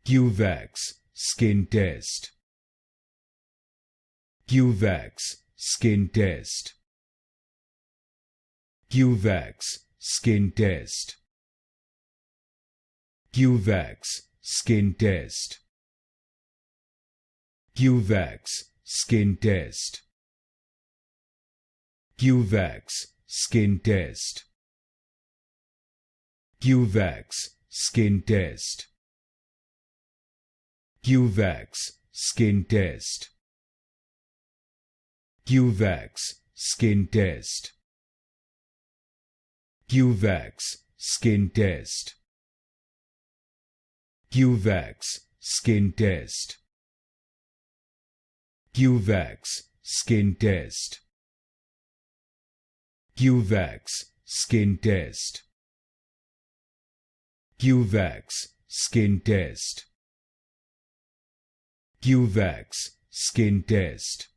Q-Vax Skin Test. Q-Vax Skin Test. Q-Vax Skin Test. Q-Vax Skin Test. Q-Vax Skin Test. Q-Vax Skin Test. Q-Vax Skin Test. Q-Vax Skin Test. Q-Vax Skin Test. Q-Vax Skin Test. Q-Vax Skin Test. Q-Vax Skin Test. Q-Vax Skin Test. Q-Vax Skin Test. Q-Vax Skin Test.